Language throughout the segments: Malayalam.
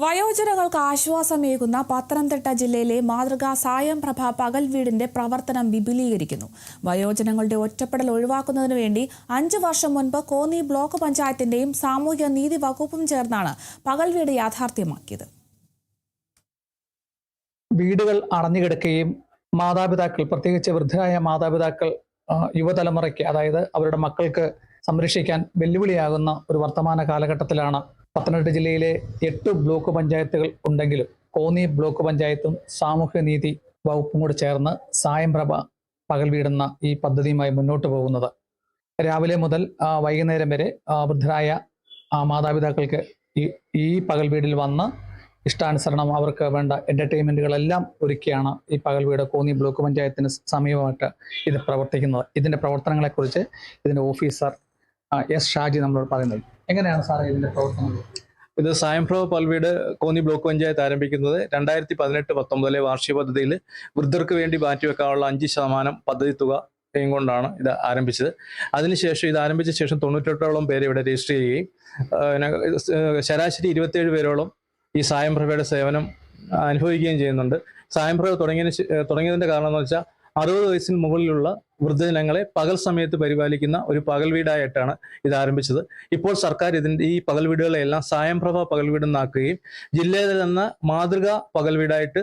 വയോജനങ്ങൾക്ക് ആശ്വാസമേകുന്ന പത്തനംതിട്ട ജില്ലയിലെ മാതൃകാ സായം പ്രഭ പകൽ വീടിന്റെ പ്രവർത്തനം വിപുലീകരിക്കുന്നു. വയോജനങ്ങളുടെ ഒറ്റപ്പെടൽ ഒഴിവാക്കുന്നതിനു വേണ്ടി 5 വർഷം മുൻപ് കോന്നി ബ്ലോക്ക് പഞ്ചായത്തിന്റെയും സാമൂഹ്യ നീതി വകുപ്പും ചേർന്നാണ് പകൽ വീട് യാഥാർത്ഥ്യമാക്കിയത്. വീടുകൾ അടഞ്ഞുകിടക്കുകയും മാതാപിതാക്കൾ, പ്രത്യേകിച്ച് വൃദ്ധരായ മാതാപിതാക്കൾ യുവതലമുറയ്ക്ക്, അതായത് അവരുടെ മക്കൾക്ക് സംരക്ഷിക്കാൻ വെല്ലുവിളിയാകുന്ന ഒരു വർത്തമാന കാലഘട്ടത്തിലാണ് പത്തനംതിട്ട ജില്ലയിലെ 8 ബ്ലോക്ക് പഞ്ചായത്തുകൾ ഉണ്ടെങ്കിലും കോന്നി ബ്ലോക്ക് പഞ്ചായത്തും സാമൂഹ്യനീതി വകുപ്പും കൂടി ചേർന്ന് സായം പ്രഭ പകൽ വീടെന്ന ഈ പദ്ധതിയുമായി മുന്നോട്ട് പോകുന്നത്. രാവിലെ മുതൽ വൈകുന്നേരം വരെ വൃദ്ധരായ മാതാപിതാക്കൾക്ക് ഈ പകൽ വീടിൽ വന്ന് ഇഷ്ടാനുസരണം അവർക്ക് വേണ്ട എന്റർടൈൻമെന്റുകളെല്ലാം ഒരുക്കിയാണ് ഈ പകൽ വീട് കോന്നി ബ്ലോക്ക് പഞ്ചായത്തിന് സമീപമായിട്ട് ഇത് പ്രവർത്തിക്കുന്നത്. ഇതിന്റെ പ്രവർത്തനങ്ങളെക്കുറിച്ച് ഇതിന്റെ ഓഫീസർ എസ് ഷാജി നമ്മളോട് പറയുന്നത്. എങ്ങനെയാണ് സാറേ ഇതിന്റെ പ്രവർത്തനങ്ങൾ? ഇത് സായം പ്രഭ പകൽ വീട് കോന്നി ബ്ലോക്ക് പഞ്ചായത്ത് ആരംഭിക്കുന്നത് 2018-19 വാർഷിക പദ്ധതിയിൽ വൃദ്ധർക്ക് വേണ്ടി മാറ്റിവെക്കാനുള്ള 5% പദ്ധതി തുക കൊണ്ടാണ് ഇത് ആരംഭിച്ചത്. അതിനുശേഷം ഇത് ആരംഭിച്ച ശേഷം 98ഓളം പേര് ഇവിടെ രജിസ്റ്റർ ചെയ്യുകയും ശരാശരി 27 പേരോളം ഈ സായം പ്രഭയുടെ സേവനം അനുഭവിക്കുകയും ചെയ്യുന്നുണ്ട്. സായം പ്രഭ തുടങ്ങിയതിന്റെ കാരണം എന്ന് വെച്ചാൽ 60 വയസ്സിന് മുകളിലുള്ള വൃദ്ധജനങ്ങളെ പകൽ സമയത്ത് പരിപാലിക്കുന്ന ഒരു പകൽ വീടായിട്ടാണ് ഇത് ആരംഭിച്ചത്. ഇപ്പോൾ സർക്കാർ ഈ പകൽ വീടുകളെല്ലാം സായം പ്രഭ പകൽ വീടെന്നാക്കുകയും ജില്ലയിൽ നിന്ന് മാതൃകാ പകൽ വീടായിട്ട്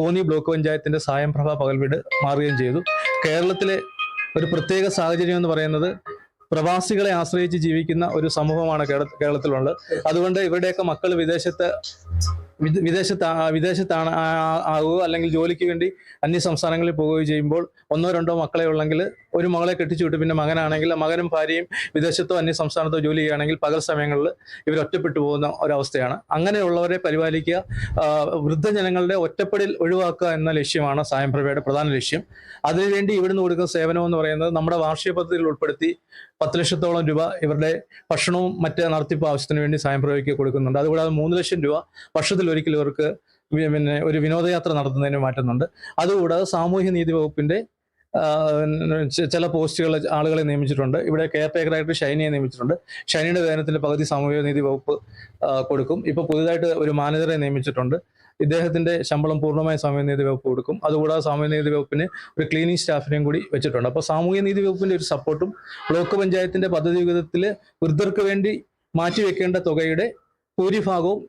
കോന്നി ബ്ലോക്ക് പഞ്ചായത്തിന്റെ സായം പ്രഭ പകൽ വീട് മാറുകയും ചെയ്തു. കേരളത്തിലെ ഒരു പ്രത്യേക സാഹചര്യം എന്ന് പറയുന്നത് പ്രവാസികളെ ആശ്രയിച്ച് ജീവിക്കുന്ന ഒരു സമൂഹമാണ് കേരളത്തിലുള്ളത്. അതുകൊണ്ട് ഇവരുടെയൊക്കെ മക്കൾ വിദേശത്താണ് ആകുകയോ അല്ലെങ്കിൽ ജോലിക്ക് വേണ്ടി അന്യ സംസ്ഥാനങ്ങളിൽ പോവുകയോ ചെയ്യുമ്പോൾ 1-2 മക്കളെ ഉള്ളെങ്കിൽ ഒരു മകളെ കെട്ടിച്ചു വിട്ട് പിന്നെ മകനാണെങ്കിൽ മകനും ഭാര്യയും വിദേശത്തോ അന്യ സംസ്ഥാനത്തോ ജോലി ചെയ്യുകയാണെങ്കിൽ പകൽ സമയങ്ങളിൽ ഇവർ ഒറ്റപ്പെട്ടു പോകുന്ന ഒരവസ്ഥയാണ്. അങ്ങനെയുള്ളവരെ പരിപാലിക്കുക, വൃദ്ധജനങ്ങളുടെ ഒറ്റപ്പെടൽ ഒഴിവാക്കുക എന്ന ലക്ഷ്യമാണ് സായം പ്രഭയുടെ പ്രധാന ലക്ഷ്യം. അതിനുവേണ്ടി ഇവിടുന്ന് കൊടുക്കുന്ന സേവനം എന്ന് പറയുന്നത് നമ്മുടെ വാർഷിക പദ്ധതിയിൽ ഉൾപ്പെടുത്തി 10 ലക്ഷത്തോളം രൂപ ഇവരുടെ ഭക്ഷണവും മറ്റ് നടത്തിപ്പ് ആവശ്യത്തിന് വേണ്ടി സായം പ്രഭയ്ക്ക് കൊടുക്കുന്നുണ്ട്. അതുകൂടാതെ 3 ലക്ഷം രൂപ വർഷത്തിൽ ഒരിക്കൽ ഇവർക്ക് ഒരു വിനോദയാത്ര നടത്തുന്നതിന് മാറ്റുന്നുണ്ട്. അതുകൂടാതെ സാമൂഹ്യ നീതി വകുപ്പിന്റെ ചില പോസ്റ്റുകൾ ആളുകളെ നിയമിച്ചിട്ടുണ്ട്. ഇവിടെ കെയർ ടേക്കറായിട്ട് ഷൈനിയെ നിയമിച്ചിട്ടുണ്ട്. ഷൈനിയുടെ വേതനത്തിന്റെ പകുതി സാമൂഹ്യ നീതി വകുപ്പ് കൊടുക്കും. ഇപ്പൊ പുതുതായിട്ട് ഒരു മാനേജറെ നിയമിച്ചിട്ടുണ്ട്. ഇദ്ദേഹത്തിന്റെ ശമ്പളം പൂർണ്ണമായി സാമൂഹ്യനീതി വകുപ്പ് കൊടുക്കും. അതുകൂടാതെ സാമൂഹ്യനീതി വകുപ്പിന് ഒരു ക്ലീനിങ് സ്റ്റാഫിനെയും കൂടി വെച്ചിട്ടുണ്ട്. അപ്പോൾ സാമൂഹ്യനീതി വകുപ്പിന്റെ ഒരു സപ്പോർട്ടും ബ്ലോക്ക് പഞ്ചായത്തിന്റെ പദ്ധതി വിഹിതത്തിൽ വൃദ്ധർക്ക് വേണ്ടി മാറ്റിവെക്കേണ്ട തുകയുടെ ഭൂരിഭാഗവും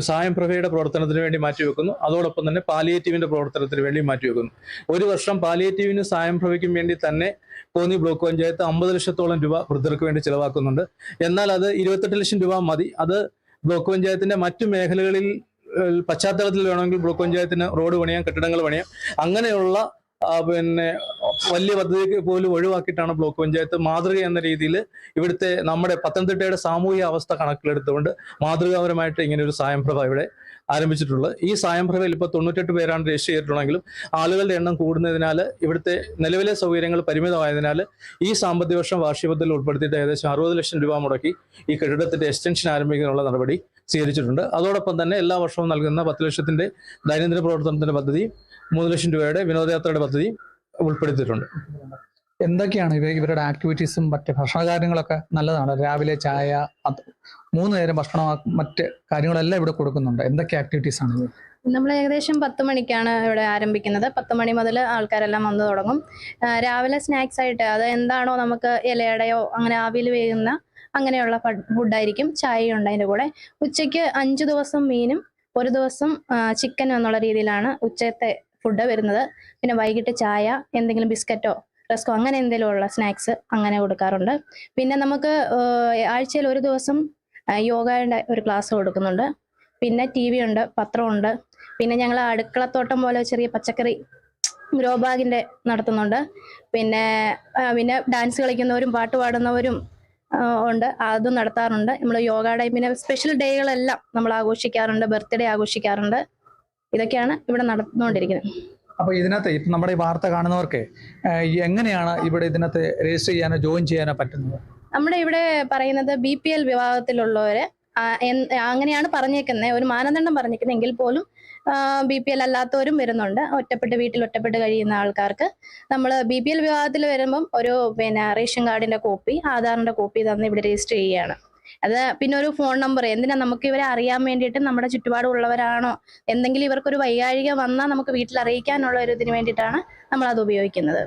സായം പ്രഭയുടെ പ്രവർത്തനത്തിന് വേണ്ടി മാറ്റിവെക്കുന്നു. അതോടൊപ്പം തന്നെ പാലിയേറ്റീവിന്റെ പ്രവർത്തനത്തിന് വേണ്ടി മാറ്റിവെക്കുന്നു. ഒരു വർഷം പാലിയേറ്റീവിനും സായം പ്രഭയ്ക്കും വേണ്ടി തന്നെ കോന്നി ബ്ലോക്ക് പഞ്ചായത്ത് 50 ലക്ഷത്തോളം രൂപ വൃദ്ധർക്ക് വേണ്ടി ചിലവാക്കുന്നുണ്ട്. എന്നാൽ അത് 28 ലക്ഷം രൂപ മതി. അത് ബ്ലോക്ക് പഞ്ചായത്തിന്റെ മറ്റു മേഖലകളിൽ പശ്ചാത്തലത്തിൽ വേണമെങ്കിൽ ബ്ലോക്ക് പഞ്ചായത്തിന് റോഡ് പണിയാം, കെട്ടിടങ്ങൾ പണിയാം. അങ്ങനെയുള്ള വലിയ പദ്ധതി പോലും ഒഴിവാക്കിയിട്ടാണ് ബ്ലോക്ക് പഞ്ചായത്ത് മാതൃക എന്ന രീതിയിൽ ഇവിടുത്തെ നമ്മുടെ പത്തനംതിട്ടയുടെ സാമൂഹിക അവസ്ഥ കണക്കിലെടുത്തുകൊണ്ട് മാതൃകാപരമായിട്ട് ഇങ്ങനെ ഒരു സായം പ്രഭ ഇവിടെ ആരംഭിച്ചിട്ടുള്ളത്. ഈ സായം പ്രഭയിൽ ഇപ്പോൾ 98 പേരാണ് രജിസ്റ്റർ ചെയ്തിട്ടുള്ളെങ്കിലും ആളുകളുടെ എണ്ണം കൂടുന്നതിനാൽ ഇവിടുത്തെ നിലവിലെ സൗകര്യങ്ങൾ പരിമിതമായതിനാൽ ഈ സാമ്പത്തിക വർഷം വാർഷിക പദ്ധതിയിൽ ഉൾപ്പെടുത്തിയിട്ട് ഏകദേശം 60 ലക്ഷം രൂപ മുടക്കി ഈ കെട്ടിടത്തിന്റെ എക്സ്റ്റൻഷൻ ആരംഭിക്കാനുള്ള നടപടി സ്വീകരിച്ചിട്ടുണ്ട്. അതോടൊപ്പം തന്നെ എല്ലാ വർഷവും നൽകുന്ന 10 ലക്ഷത്തിന്റെ ദൈനംദിന പ്രവർത്തനത്തിന്റെ പദ്ധതി, 3 ലക്ഷം രൂപയുടെ വിനോദയാത്രയുടെ പദ്ധതി ഉൾപ്പെടുത്തിയിട്ടുണ്ട്. എന്തൊക്കെയാണ് ഇവരുടെ ആക്ടിവിറ്റീസും മറ്റ് ഭക്ഷണകാര്യങ്ങളൊക്കെ നല്ലതാണ്? രാവിലെ ചായ, 3 നേരം ഭക്ഷണം, മറ്റ് കാര്യങ്ങളെല്ലാം ഇവിടെ കൊടുക്കുന്നുണ്ട്. എന്തൊക്കെ ആക്ടിവിറ്റീസ് ആണ്? നമ്മൾ ഏകദേശം 10 മണിക്കാണ് ഇവിടെ ആരംഭിക്കുന്നത്. 10 മണി മുതൽ ആൾക്കാരെല്ലാം വന്നു തുടങ്ങും. രാവിലെ സ്നാക്സ് ആയിട്ട് അത് എന്താണോ നമുക്ക് ഇലയടയോ അങ്ങനെ ആവിയിൽ വേകുന്ന അങ്ങനെയുള്ള ഫുഡായിരിക്കും. ചായയും ഉണ്ട് അതിൻ്റെ കൂടെ. ഉച്ചയ്ക്ക് 5 ദിവസം മീനും 1 ദിവസം ചിക്കനും എന്നുള്ള രീതിയിലാണ് ഉച്ചത്തെ ഫുഡ് വരുന്നത്. പിന്നെ വൈകിട്ട് ചായ, എന്തെങ്കിലും ബിസ്ക്കറ്റോ റസ്കോ അങ്ങനെ എന്തെങ്കിലും ഉള്ള സ്നാക്സ് അങ്ങനെ കൊടുക്കാറുണ്ട്. പിന്നെ നമുക്ക് ആഴ്ചയിൽ 1 ദിവസം യോഗയുടെ ഒരു ക്ലാസ് കൊടുക്കുന്നുണ്ട്. പിന്നെ TV ഉണ്ട്, പത്രമുണ്ട്. പിന്നെ ഞങ്ങൾ അടുക്കളത്തോട്ടം പോലെ ചെറിയ പച്ചക്കറി ഗ്രോ ബാഗിന്റെ നടത്തുന്നുണ്ട്. പിന്നെ ഡാൻസ് കളിക്കുന്നവരും പാട്ട് പാടുന്നവരും ഉണ്ട്, അതും നടത്താറുണ്ട്. നമ്മൾ യോഗയുടെ പിന്നെ സ്പെഷ്യൽ ഡേകളെല്ലാം നമ്മൾ ആഘോഷിക്കാറുണ്ട്. ബർത്ത്ഡേ ആഘോഷിക്കാറുണ്ട്. ഇതൊക്കെയാണ് ഇവിടെ നടന്നുകൊണ്ടിരിക്കുന്നത്. അപ്പൊ ഇതിനകത്ത് ഇപ്പം നമ്മുടെ ഈ വാർത്ത കാണുന്നവർക്ക് എങ്ങനെയാണ് ഇവിടെ ഇതിനകത്ത് രജിസ്റ്റർ ചെയ്യാനോ ജോയിൻ ചെയ്യാനോ പറ്റുന്നത്? നമ്മുടെ ഇവിടെ പറയുന്നത് BPL വിഭാഗത്തിലുള്ളവരെ അങ്ങനെയാണ് പറഞ്ഞേക്കുന്നത്, ഒരു മാനദണ്ഡം പറഞ്ഞേക്കുന്നത്. എങ്കിൽ പോലും BPL അല്ലാത്തവരും വരുന്നുണ്ട്. വീട്ടിൽ ഒറ്റപ്പെട്ട് കഴിയുന്ന ആൾക്കാർക്ക് നമ്മൾ BPL വിഭാഗത്തിൽ വരുമ്പം ഒരു റേഷൻ കാർഡിന്റെ കോപ്പി, ആധാറിന്റെ കോപ്പി തന്ന് ഇവിടെ രജിസ്റ്റർ ചെയ്യുകയാണ്. അത് പിന്നെ ഒരു ഫോൺ നമ്പർ, എന്തിനാ നമുക്ക് ഇവരെ അറിയാൻ വേണ്ടിയിട്ട് നമ്മുടെ ചുറ്റുപാടുള്ളവരാണോ, എന്തെങ്കിലും ഇവർക്കൊരു വൈകാഴിക വന്നാൽ നമുക്ക് വീട്ടിൽ അറിയിക്കാനുള്ള ഒരു ഇതിന് വേണ്ടിയിട്ടാണ് നമ്മൾ അത് ഉപയോഗിക്കുന്നത്.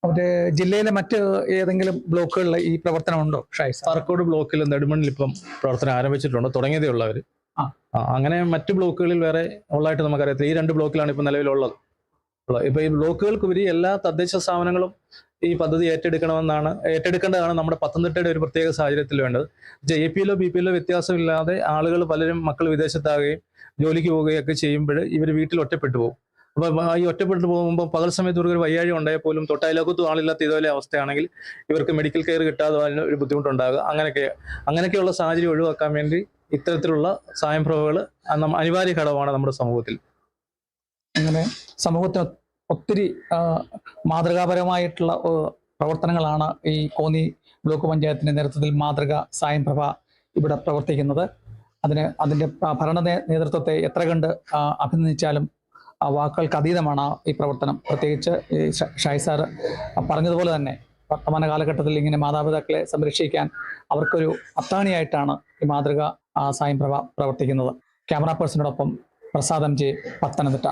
അവര് ജില്ലയിലെ മറ്റ് ഏതെങ്കിലും ബ്ലോക്കുകളിൽ ഈ പ്രവർത്തനം ഉണ്ടോ ഷൈസ്? പാറക്കോട് ബ്ലോക്കിൽ നെടുമണ്ണിൽ ഇപ്പം പ്രവർത്തനം ആരംഭിച്ചിട്ടുണ്ട്, തുടങ്ങിയതേ ഉള്ളവർ. ആ. അങ്ങനെ മറ്റു ബ്ലോക്കുകളിൽ വേറെ ഉള്ളതായിട്ട് നമുക്കറിയത്തില്ല. ഈ 2 ബ്ലോക്കിലാണ് ഇപ്പം നിലവിലുള്ളത്. ഇപ്പൊ ഈ ബ്ലോക്കുകൾക്കുപരി എല്ലാ തദ്ദേശ സ്ഥാപനങ്ങളും ഈ പദ്ധതി ഏറ്റെടുക്കേണ്ടതാണ് നമ്മുടെ പത്തനംതിട്ടയുടെ ഒരു പ്രത്യേക സാഹചര്യത്തിൽ വേണ്ടത്. APLO BPLO വ്യത്യാസമില്ലാതെ ആളുകൾ പലരും മക്കൾ വിദേശത്താകുകയും ജോലിക്ക് പോവുകയും ഒക്കെ ചെയ്യുമ്പോൾ ഇവർ വീട്ടിൽ ഒറ്റപ്പെട്ടു പോകും. അപ്പൊ ഈ ഒറ്റപ്പെട്ടു പോകുമ്പോൾ പകൽ സമയത്ത് ഇവർക്ക് ഒരു വയ്യാഴി ഉണ്ടായാൽ പോലും തൊട്ടയലോക്കത്തും ആളില്ലാത്ത ഇതുപോലെ അവസ്ഥയാണെങ്കിൽ ഇവർക്ക് മെഡിക്കൽ കെയർ കിട്ടാതെ അതിന് ഒരു ബുദ്ധിമുട്ടുണ്ടാകുക. അങ്ങനെയൊക്കെയുള്ള സാഹചര്യം ഒഴിവാക്കാൻ വേണ്ടി ഇത്തരത്തിലുള്ള സ്വയംപ്രഭകൾ അനിവാര്യ ഘടകമാണ് നമ്മുടെ സമൂഹത്തിൽ. അങ്ങനെ സമൂഹത്തിന് ഒത്തിരി മാതൃകാപരമായിട്ടുള്ള പ്രവർത്തനങ്ങളാണ് ഈ കോന്നി ബ്ലോക്ക് പഞ്ചായത്തിന്റെ നേതൃത്വത്തിൽ മാതൃക സ്വയംപ്രഭ ഇവിടെ പ്രവർത്തിക്കുന്നത്. അതിൻ്റെ ഭരണ നേതൃത്വത്തെ എത്ര കണ്ട് അഭിനന്ദിച്ചാലും വാക്കുകൾക്ക് അതീതമാണ് ഈ പ്രവർത്തനം. പ്രത്യേകിച്ച് ഈ ഷായ് സാർ പറഞ്ഞതുപോലെ തന്നെ വർത്തമാന കാലഘട്ടത്തിൽ ഇങ്ങനെ മാതാപിതാക്കളെ സംരക്ഷിക്കാൻ അവർക്കൊരു അത്താണിയായിട്ടാണ് ഈ മാതൃക സ്വയംപ്രഭ പ്രവർത്തിക്കുന്നത്. ക്യാമറ പേഴ്സണോടൊപ്പം പ്രസാദ് MJ, പത്തനംതിട്ട.